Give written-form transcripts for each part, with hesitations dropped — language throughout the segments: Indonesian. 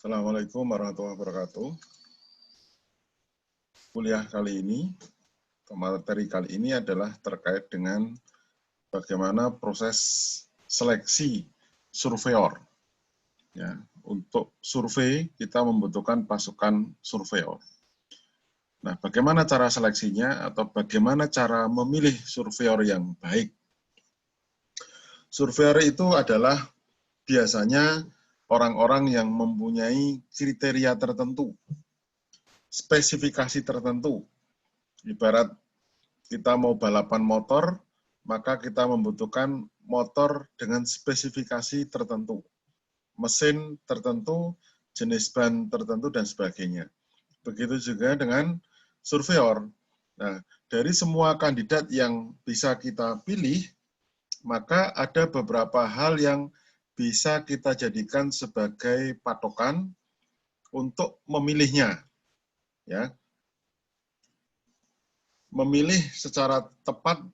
Assalamualaikum warahmatullahi wabarakatuh. Kuliah kali ini, materi kali ini adalah terkait dengan bagaimana proses seleksi surveyor. Ya, untuk survei kita membutuhkan pasukan surveyor. Nah, bagaimana cara seleksinya atau bagaimana cara memilih surveyor yang baik? Surveyor itu adalah biasanya orang-orang yang mempunyai kriteria tertentu, spesifikasi tertentu. Ibarat kita mau balapan motor, maka kita membutuhkan motor dengan spesifikasi tertentu, mesin tertentu, jenis ban tertentu, dan sebagainya. Begitu juga dengan surveyor. Nah, dari semua kandidat yang bisa kita pilih, maka ada beberapa hal yang bisa kita jadikan sebagai patokan untuk memilihnya. Ya, memilih secara tepat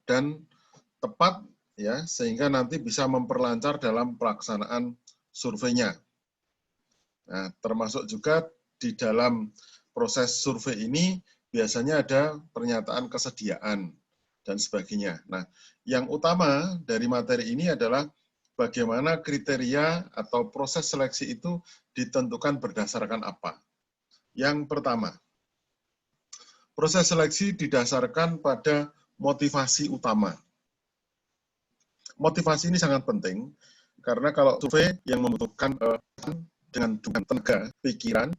ya, sehingga nanti bisa memperlancar dalam pelaksanaan surveinya. Nah, termasuk juga di dalam proses survei ini biasanya ada pernyataan kesediaan dan sebagainya. Nah, yang utama dari materi ini adalah bagaimana kriteria atau proses seleksi itu ditentukan berdasarkan apa. Yang pertama, proses seleksi didasarkan pada motivasi utama. Motivasi ini sangat penting, karena kalau survei yang membutuhkan dengan tenaga, pikiran,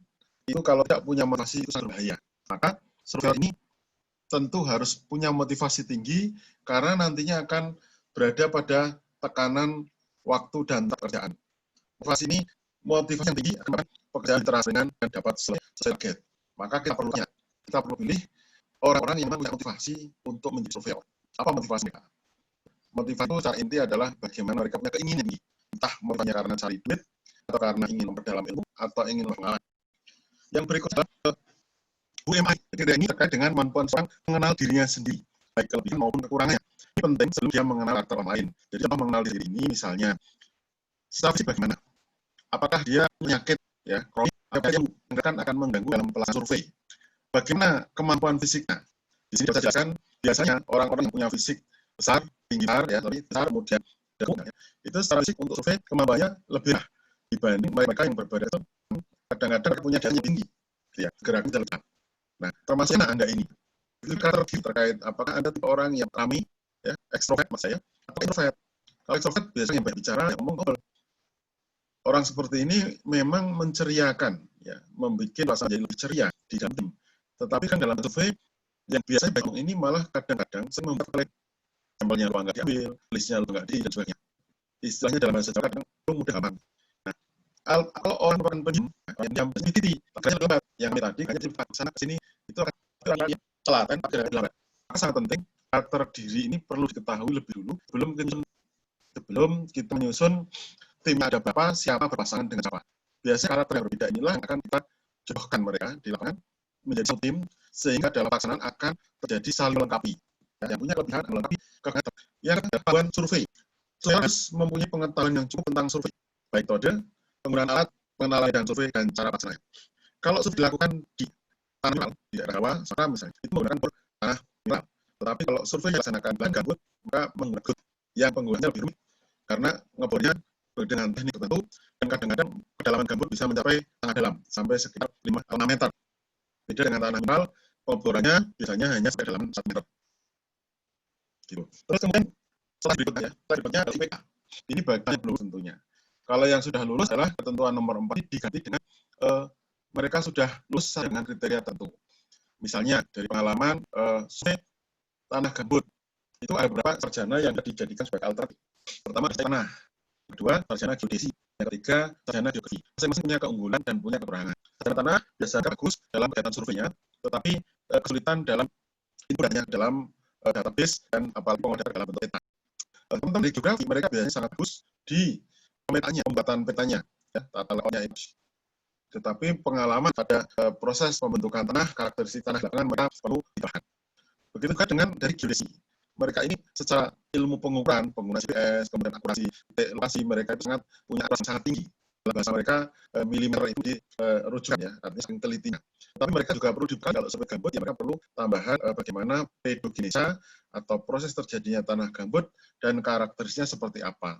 itu kalau tidak punya motivasi itu sangat berbahaya. Maka survei ini tentu harus punya motivasi tinggi, karena nantinya akan berada pada tekanan waktu dan pekerjaan. Motivasi yang tinggi akan pekerjaan terhasilkan dan dapat sesuai target. Maka kita perlu pilih orang-orang yang punya motivasi untuk menjadi surveyor. Apa motivasi mereka? Motivasi itu secara inti adalah bagaimana mereka punya keinginan, entah motivasinya karena cari duit, atau karena ingin memperdalam ilmu, atau ingin pengalaman. Yang berikut adalah UMI. Jadi ini terkait dengan kemampuan seorang mengenal dirinya sendiri, baik kelebihan maupun kekurangannya. Ini penting sebelum dia mengenal karakter orang lain. Jadi contoh mengenal diri ini misalnya, secara fisik bagaimana? Apakah dia penyakit ya kronis yang akan mengganggu dalam pelaksanaan survei? Bagaimana kemampuan fisiknya? Di sini bisa dijelaskan, biasanya orang-orang yang punya fisik besar, tinggi besar, kemudian itu secara fisik untuk survei kemampuannya lebih dibanding mereka yang berbadan itu kadang-kadang punya daya tinggi, ya, gerakan lebih. Nah, termasuknya Anda ini. Itu karakter terkait apakah Anda tipe orang yang ramai, ya, ekstrovert mas saya, atau introvert. Kalau ekstrovert biasanya yang banyak bicara, yang ngomong. Orang seperti ini memang menceriakan, ya, membuat suasana jadi lebih ceria di dalam tim. Tetapi kan dalam survei yang biasanya baik ini malah kadang-kadang sering membuat sampelnya lu nggak diambil, listnya lu nggak dan sebagainya. Istilahnya dalam bahasa Jawa kadang lu mudah gampang. Nah, kalau orang bukan pendiam, yang sedikit, makanya lambat. Yang tadi hanya cerita sana ke sini itu akan telaten agak lambat. Maka sangat penting karakter diri ini perlu diketahui lebih dulu sebelum kita menyusun timnya ada berapa, siapa berpasangan dengan siapa. Biasanya karakter yang berbeda inilah yang akan kita jodohkan mereka di lapangan menjadi satu tim, sehingga dalam pelaksanaan akan terjadi saling melengkapi. Yang punya kelebihan melengkapi kekuatan. Yang ketahuan survei. Survei harus mempunyai pengetahuan yang cukup tentang survei, baik metode, penggunaan alat, pengenalan dan survei, dan cara pelaksanaan. Kalau survei dilakukan di tanah mineral, di daerah rawa, misalnya, itu menggunakan tanah mineral. Tetapi kalau survei dilaksanakan di lahan gambut, maka menggunakan yang penggunaannya lebih rumit, karena ngebornya dengan teknik tertentu, dan kadang-kadang kedalaman gambut bisa mencapai sangat dalam, sampai sekitar 5-6 meter. Beda dengan tanah mineral, pengeborannya biasanya hanya sampai dalam 1 meter. Gitu. Terus kemudian setelah berikutnya adalah IPK. Ini bagiannya belum tentunya. Kalau yang sudah lulus adalah ketentuan nomor 4 diganti dengan mereka sudah lulus dengan kriteria tertentu. Misalnya dari pengalaman survei tanah gambut, itu ada beberapa sarjana yang dijadikan sebagai alternatif. Pertama, tanah. Kedua, sarjana geodesi. Yang ketiga, sarjana geografi. Masing-masing punya keunggulan dan punya kekurangan. Sarjana tanah biasanya bagus dalam kegiatan surveinya, tetapi kesulitan dalam input datanya dalam database dan apalagi pengolahan dalam bentuk peta. Teman-teman di geografi mereka biasanya sangat bagus di pembuatan petanya, ya, tata letaknya itu. Tetapi pengalaman pada proses pembentukan tanah, karakteristik tanah lapangan mereka perlu dibahas. Begitu juga dengan dari geodesi. Mereka ini secara ilmu pengukuran, penggunaan GPS, kemudian akurasi lokasi, mereka itu punya akurasi sangat tinggi dalam bahasa mereka milimeter itu dirujukan ya, artinya saking telitinya. Tapi mereka juga perlu dibuka kalau survei gambut ya mereka perlu tambahan bagaimana pedogenesa atau proses terjadinya tanah gambut dan karakteristiknya seperti apa,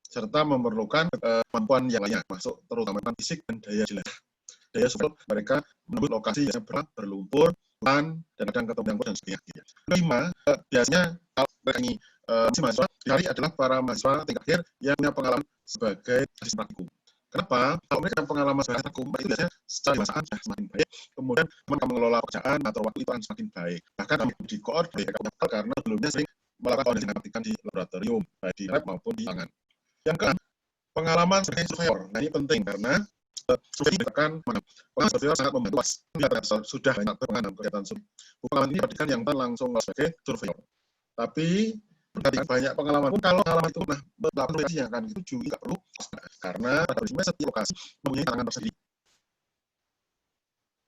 serta memerlukan kemampuan yang lainnya, masuk terutama fisik dan daya jelajah. Daya survei mereka menembus lokasi yang berlumpur, hutan, dan kadang ketemu nyangkut dan sebagainya. Kelima, biasanya kalau mereka ini masih mahasiswa dicari adalah para mahasiswa tingkat akhir yang punya pengalaman sebagai asisten praktikum. Kenapa? Kalau mereka pengalaman sebagai praktikum, itu biasanya secara dewasaan sudah semakin baik, kemudian mengelola pekerjaan atau waktu itu akan semakin baik. Bahkan kami di koordinator karena sebelumnya sering melakukan audisi praktikan di laboratorium, baik di lab maupun di lapangan. Yang keenam, pengalaman sebagai surveyor. Nah, ini penting karena survei ini akan pengalaman surveyor sangat membantu sudah banyak pengalaman kegiatan survei. Pengalaman ini diberikan yang langsung sebagai surveyor. Tapi banyak pengalaman pun kalau pengalaman itu melakukan survei yang akan dituju tidak perlu karena pada prinsipnya setiap lokasi mempunyai tantangan tersendiri.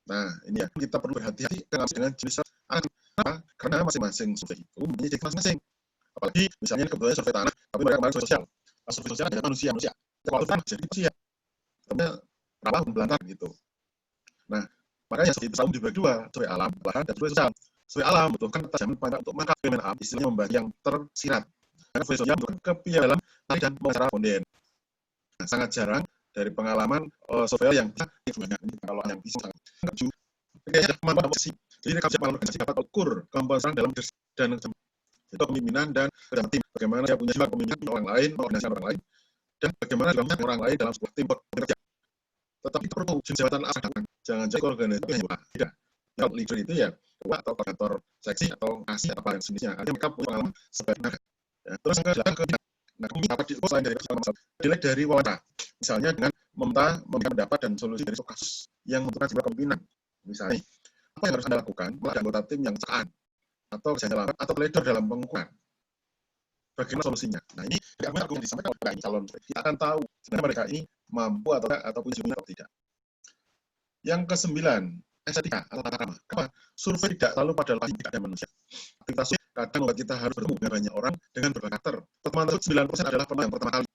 Nah, ini ya kita perlu berhati-hati dengan jenis anak. Kenapa? Karena masing-masing survei itu mempunyai jenis masing-masing. Apalagi misalnya kebetulan survei tanah, tapi mereka kemarin survei sosial. Survei sosial adalah manusia. Kalau tanah jadi manusia, sebenarnya rawa belantar gitu. Nah, makanya survei itu dibagi dua, survei alam, lahan, dan survei sosial. Survei alam membutuhkan ketajaman pandang untuk menangkap fenomena alam, istilahnya membahas yang tersirat. Karena survei sosial membutuhkan kepiawaian dalam tarik dan mengacara responden. Nah, sangat jarang dari pengalaman surveyor yang bisa kalau yang bisa sangat kayaknya kemampuan posisi. Jadi rekam pengalaman organisasi dapat ukur kemampuan seorang dalam dan kepemimpinan dan tim. Bagaimana dia punya jiwa kepemimpinan orang lain, organisasi orang lain, dan bagaimana dalamnya orang lain dalam sebuah tim bekerja. Tetapi perlu jenis jabatan asahan. Jangan jadi organisasi yang tidak. Kalau leader itu ya ketua atau koordinator seksi atau ngasih atau apa yang sejenisnya. Artinya mereka punya pengalaman sebenarnya. Ya, terus yang kedua kepemimpinan. Nah, kepemimpinan dapat diukur selain dari masalah. Nilai dari wawancara. Misalnya dengan memberikan pendapat dan solusi dari kasus yang membutuhkan sebuah kepemimpinan. Misalnya, apa yang harus Anda lakukan? Melakukan anggota tim yang cekaan atau kerjanya lambat atau leader dalam pengukuran. Bagaimana solusinya? Nah, ini argumen yang disampaikan oleh calon kita akan tahu sebenarnya mereka ini mampu atau punya jumlah atau tidak. Yang kesembilan, estetika atau tata krama. Kenapa? Survei tidak selalu pada lokasi tidak ada manusia. Aktivitas kadang membuat kita harus bertemu dengan banyak orang dengan berbagai karakter. Pertemuan tersebut 9% adalah pertemuan yang pertama kali.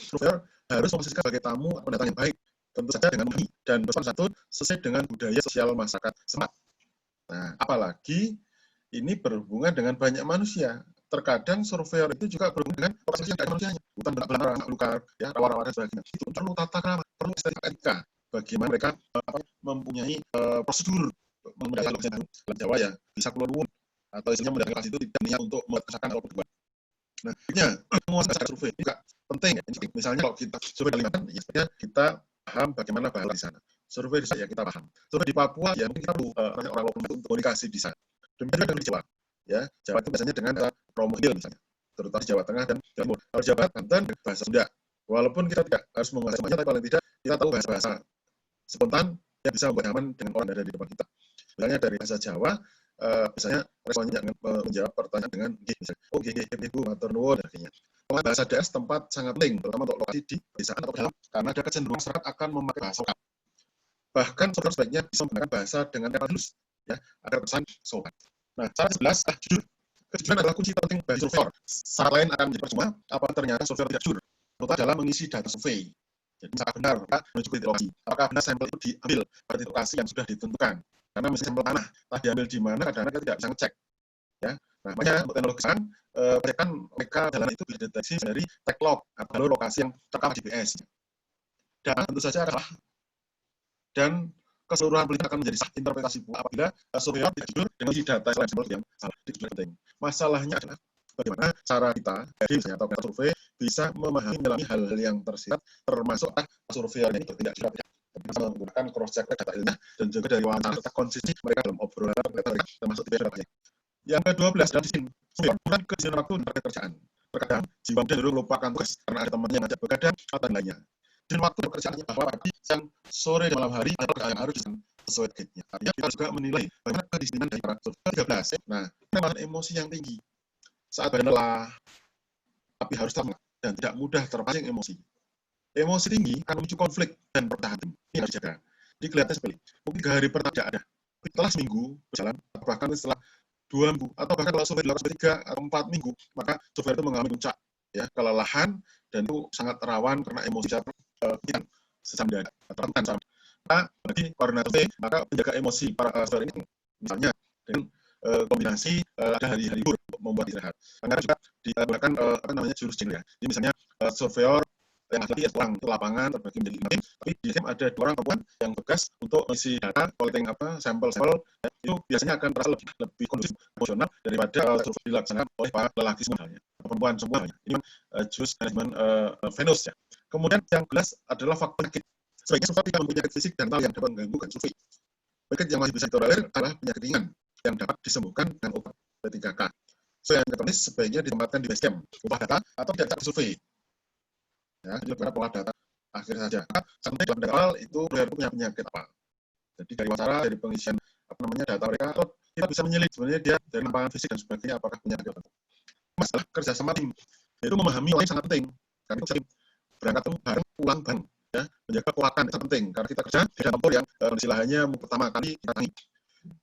Surveyor harus memposisikan sebagai tamu atau pendatang yang baik, tentu saja dengan memahami dan bersopan santun sesuai dengan budaya sosial masyarakat setempat. Nah, apalagi ini berhubungan dengan banyak manusia. Terkadang surveyor itu juga berhubungan dengan lokasi yang tidak ada manusianya, hutan belantara, luka, ya, rawa-rawa dan sebagainya. Itu perlu tata krama, perlu estetika. Bagaimana mereka mempunyai prosedur mendatangi lokasi baru. Dalam Jawa ya bisa keluar ruang atau istilahnya mendatangi lokasi itu tidak niat untuk membuat kerusakan atau berbuat. Nah, menguasai survei juga penting ya. Misalnya kalau kita survei di Kalimantan, ya sebenarnya kita paham bagaimana bahasa di sana. Survei di sana ya kita paham. Survei di Papua ya mungkin kita perlu orang lokal untuk komunikasi di sana. Demikian juga di Jawa. Ya, Jawa itu biasanya dengan promo hill misalnya, terutama di Jawa Tengah dan Jawa Timur. Kalau di Jawa Barat, Banten bahasa Sunda. Walaupun kita tidak harus menguasai semuanya, tapi paling tidak kita tahu bahasa-bahasa spontan yang bisa membuat nyaman dengan orang yang ada di depan kita. Misalnya dari bahasa Jawa, misalnya responnya dengan menjawab pertanyaan dengan misalnya, oh Bu, matur nuwun dan sebagainya. Bahasa daerah setempat sangat penting, terutama untuk lokasi di pedesaan atau pedalaman, karena ada kecenderungan masyarakat akan memakai bahasa lokal. Bahkan surveyor sebaiknya bisa menggunakan bahasa dengan kata halus, ya, agar terkesan sopan. Nah, cara 11, jujur. Kejujuran adalah kunci penting bagi surveyor. Syarat lain akan menjadi percuma apabila ternyata surveyor tidak jujur, terutama dalam mengisi data survei. Jadi, apakah benar menuju ke titik lokasi? Apakah benar sampel itu diambil pada titik lokasi yang sudah ditentukan? Karena misalnya sampel tanah, telah diambil di mana, kadang-kadang kita tidak bisa ngecek. Ya, nah, makanya untuk teknologi kan mereka jalan itu dideteksi dari tag log atau lokasi yang terekam GPS. Dan tentu saja adalah dan keseluruhan penelitian akan menjadi sah interpretasi apabila surveyor tidak jujur dengan data yang salah. Itu penting. Masalahnya adalah bagaimana cara kita dari misalnya atau kita survei bisa memahami hal-hal yang tersirat, termasuk surveyor ini bertindak jujur tidak. Bisa menggunakan cross check data ilmiah dan juga dari wawancara serta konsisten mereka dalam obrolan mereka termasuk tidak banyak. Yang ke-12 adalah disiplin. Surveyor kedisiplinan waktu dan pekerjaan. Terkadang jiwa muda dulu melupakan tugas karena ada temannya yang ngajak begadang atau lainnya. Dan waktu pekerjaannya bahwa pagi, siang, sore, dan malam hari atau yang harus sesuai targetnya. Artinya kita juga menilai bagaimana kedisiplinan dari para surveyor. 13. Nah, penambahan emosi yang tinggi. Saat badan lelah, tapi harus tenang dan tidak mudah terpancing emosi. Emosi tinggi akan memicu konflik dan pertahanan. Ini harus dijaga. Jadi kelihatan seperti mungkin 3 hari pertama tidak ada. Setelah seminggu berjalan, atau bahkan setelah 2 minggu, atau bahkan kalau survei dilakukan 3 atau 4 minggu, maka survei itu mengalami puncak, ya, kelelahan dan itu sangat rawan karena emosi pikiran secara mendadak atau rentan sama. Maka bagi koordinator survei, maka menjaga emosi para surveyor ini misalnya dengan kombinasi ada hari-hari libur untuk membuat istirahat. Karena juga digunakan jurus jenis ya. Jadi misalnya surveyor yang ada di orang itu lapangan terbagi menjadi 5 tim, tapi di tim ada 2 orang perempuan yang tugas untuk mengisi data, collecting sampel-sampel, ya, itu biasanya akan terasa lebih kondusif, emosional daripada survei dilaksanakan oleh para lelaki semuanya, perempuan semuanya. Ini jurus manajemen Venus ya. Kemudian yang jelas adalah faktor penyakit. Sebaiknya survei tidak mempunyai penyakit fisik dan mental yang dapat mengganggu survei. Penyakit yang masih bisa ditolerir adalah penyakit ringan yang dapat disembuhkan dengan obat P3K. So yang tertulis sebaiknya ditempatkan di base camp, olah data atau tidak survei. Ya, jadi beberapa olah data akhir saja. Sampai dalam data awal itu punya penyakit apa. Jadi dari wawancara, dari pengisian data mereka, atau kita bisa menyelit sebenarnya dia dari lempangan fisik dan sebagainya apakah punya penyakit apa. Masalah kerjasama tim, yaitu memahami orang sangat penting. Karena itu berangkat bareng, pulang bareng. Ya, menjaga kekuatan itu penting karena kita kerja di dalam tempur yang kondisi lahannya pertama kali kita tangi.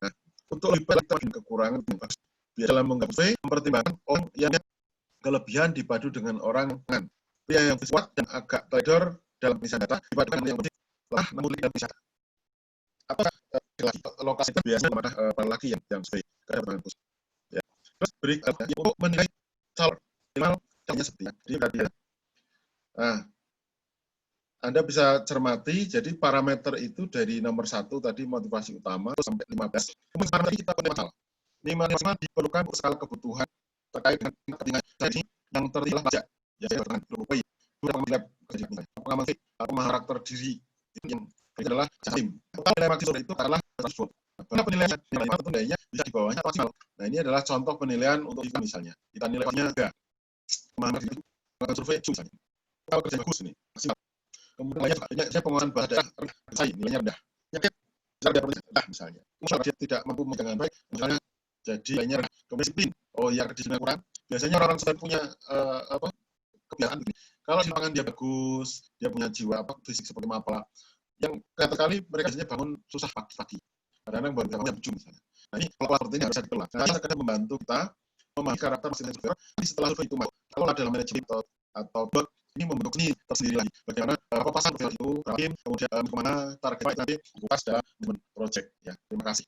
Nah, untuk lebih baik kekurangan biasa dalam menggabung survei mempertimbangkan orang yang kelebihan dipadu dengan orang dengan yang kuat dan agak teledor dalam pengisian data dipadukan dengan yang penting lah namun tidak bisa. Apakah lokasi itu biasanya pada para laki yang survei karena pertanyaan khusus. Ya. Terus berikutnya untuk menilai calon minimal calonnya seperti jadi berarti. Nah, Anda bisa cermati, jadi parameter itu dari nomor 1 tadi motivasi utama sampai 15. Kemudian parameter kita punya masalah. 5 diperlukan untuk skala kebutuhan terkait dengan kepentingan yang tertilah pajak. Ya, saya bertahan, berupaya. Pengalaman atau karakter diri itu yang adalah tim. Total nilai maksimal itu adalah 100 Karena penilaian tentu nilainya bisa di bawahnya maksimal. Nah, ini adalah contoh penilaian untuk kita misalnya. Kita nilainya enggak. Kemana itu? Maka survei misalnya. Kalau kerja bagus ini, maksimal. Kemudian saya penguasaan bahasa daerah saya nilainya rendah. Penyakit rendah misalnya. Misalnya dia tidak mampu dengan baik, misalnya jadi nilainya rendah. Kemudian disiplin. Oh ya, kedisiplinan kurang. Biasanya orang sedang punya kebiasaan begini. Kalau di lapangan dia bagus, dia punya jiwa fisik seperti mapala. Yang kali mereka biasanya bangun susah pagi-pagi. Kadang-kadang baru bangunnya bujung misalnya. Nah ini kalau seperti ini harus dikelola. Nah, saya akan membantu kita memahami karakter masing-masing surveyor. Setelah survei itu mau, kalau dalam manajemen atau bug ini membentuk ini tersendiri lagi. Bagaimana papasan surveyor itu, kemudian kemana target nanti bukas dalam project. Ya, terima kasih.